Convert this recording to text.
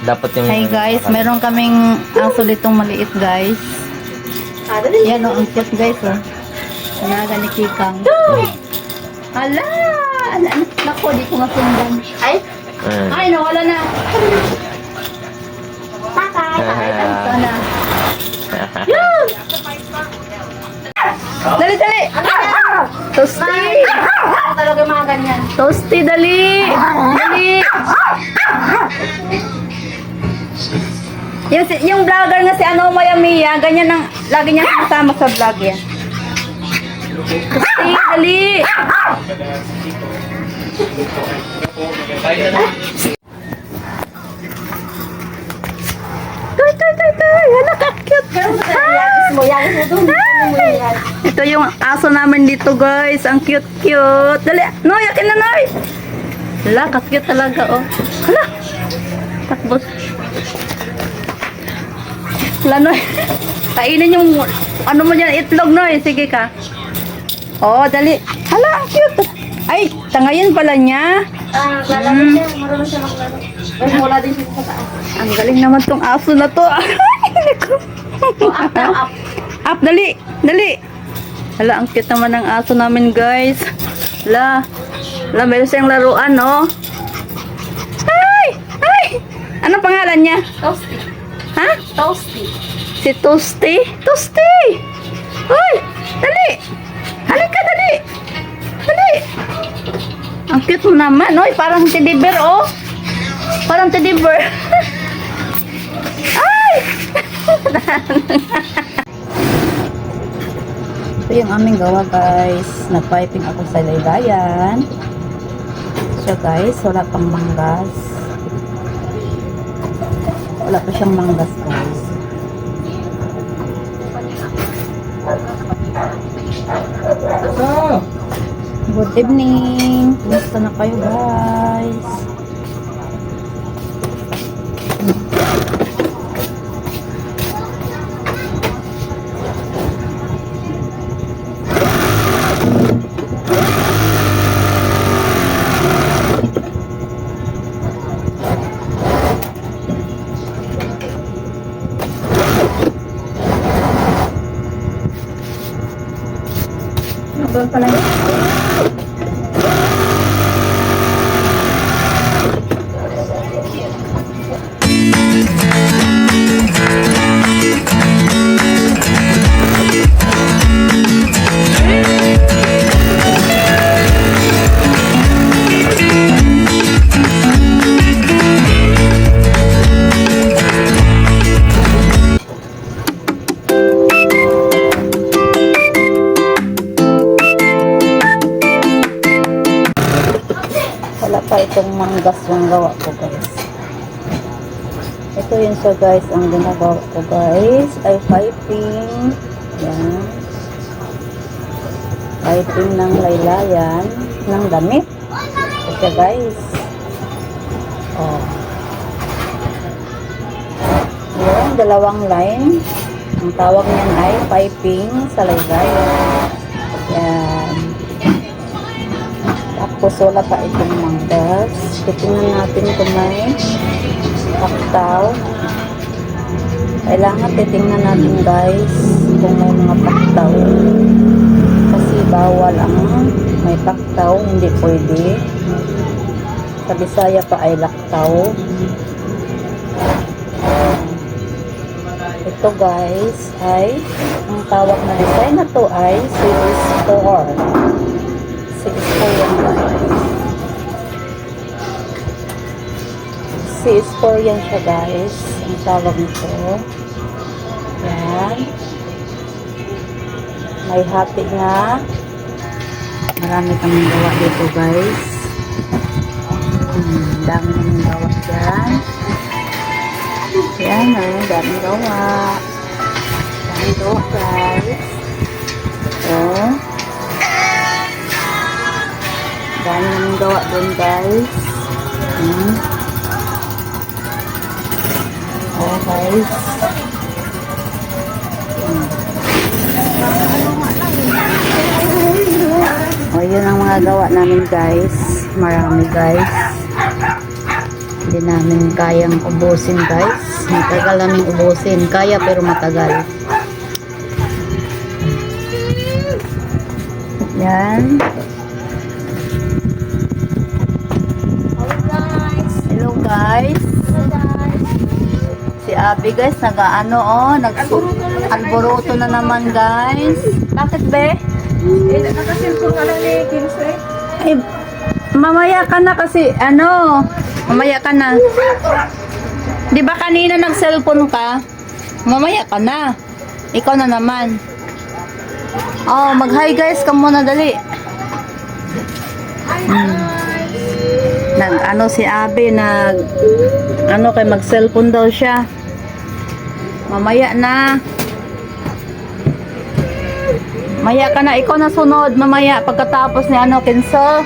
Dapat yung... Hi guys, meron kaming aso ditong maliit guys. Yan o, ang cute guys o. Alaga ni Kikang. Ala! Ala! Naku, di ko masundan. Ay, nawala na. Sana. Yun! Dali, dali! Toasty! Talaga mga ganyan. Toasty, dali! Dali! Yung vlogger nga si ano, Maya Mia, ganyan ang lagi niya kasama sa vlog yan. Toasty, dali! Tay! Hala ka, cute! Yagis mo doon. Ito yung aso namin dito guys. Ang cute-cute. Dali. Noy, akin na Noy. Hala, ka-cute talaga oh. Hala. Takbos. Hala Noy. Kainin yung ano mo dyan, itlog Noy. Sige ka. Oh, dali. Hala, ang cute. Ay, tangayin pala niya. Lalaro siya. Marunong siya maglaro. Ay, wala din siya sa taas. Ang galing naman tong aso na to. Up, dali. Dali. Hala, ang cute naman ng aso namin, guys. Hala, meron siyang laruan, no? Ay! Anong pangalan niya? Toasty. Ha? Toasty. Si Toasty? Toasty! Hoy! Dali! Halika, dali! Dali! Ang cute mo naman, oy. Parang teddy bear, oh. Parang teddy bear. Ay! Ito yung aming gawa guys. Nag-piping ako sa laylayan. So guys, wala pang manggas. Wala pa siyang manggas guys. Good evening. Kumusta na kayo guys? Doon pala yun. Wala pa itong manggas yung gawa ko guys. Ito yun siya guys. Ang ginagawa ko guys ay piping. Yan. Piping ng laylayan ng damit. Ito guys. Oh. Yan. Dalawang line. Ang tawag niyan ay piping sa laylayan. Yan. Tapos wala pa itong manggas. Titingnan natin kung may paktaw. Kailangan titingnan natin guys kung may mga paktaw. Kasi bawal ang may paktaw. Hindi pwede. Sa Bisaya pa ay laktaw. Ito guys ay ang tawag na design na to ay series 4. CS4 yan siya guys. Ang tawag nito. Yan. May hati na. Marami kami gawa dito guys. Dami namin gawa dyan. Yan o. Dami gawa. Dami gawa guys. So. Dami namin gawa dun guys. Oh guys. O yun ang mga gawa namin guys. Marami guys. Hindi namin kayang ubusin guys. Matagal namin ubusin. Kaya pero matagal. Yan. Hello guys. Si Abby guys, nag-ano nag-alburuto na naman guys. Bakit be? Nakasilpon ka lang ni Kinsey. Eh, mamaya ka na kasi, mamaya ka na. Di ba kanina nag-cellphone ka? Mamaya ka na. Ikaw na naman. Oh, mag-hi guys ka muna dali. Si Abe, kay mag-cellphone daw siya. Mamaya na. Mamaya ka na, ikaw na sunod. Mamaya, pagkatapos ni Kinso.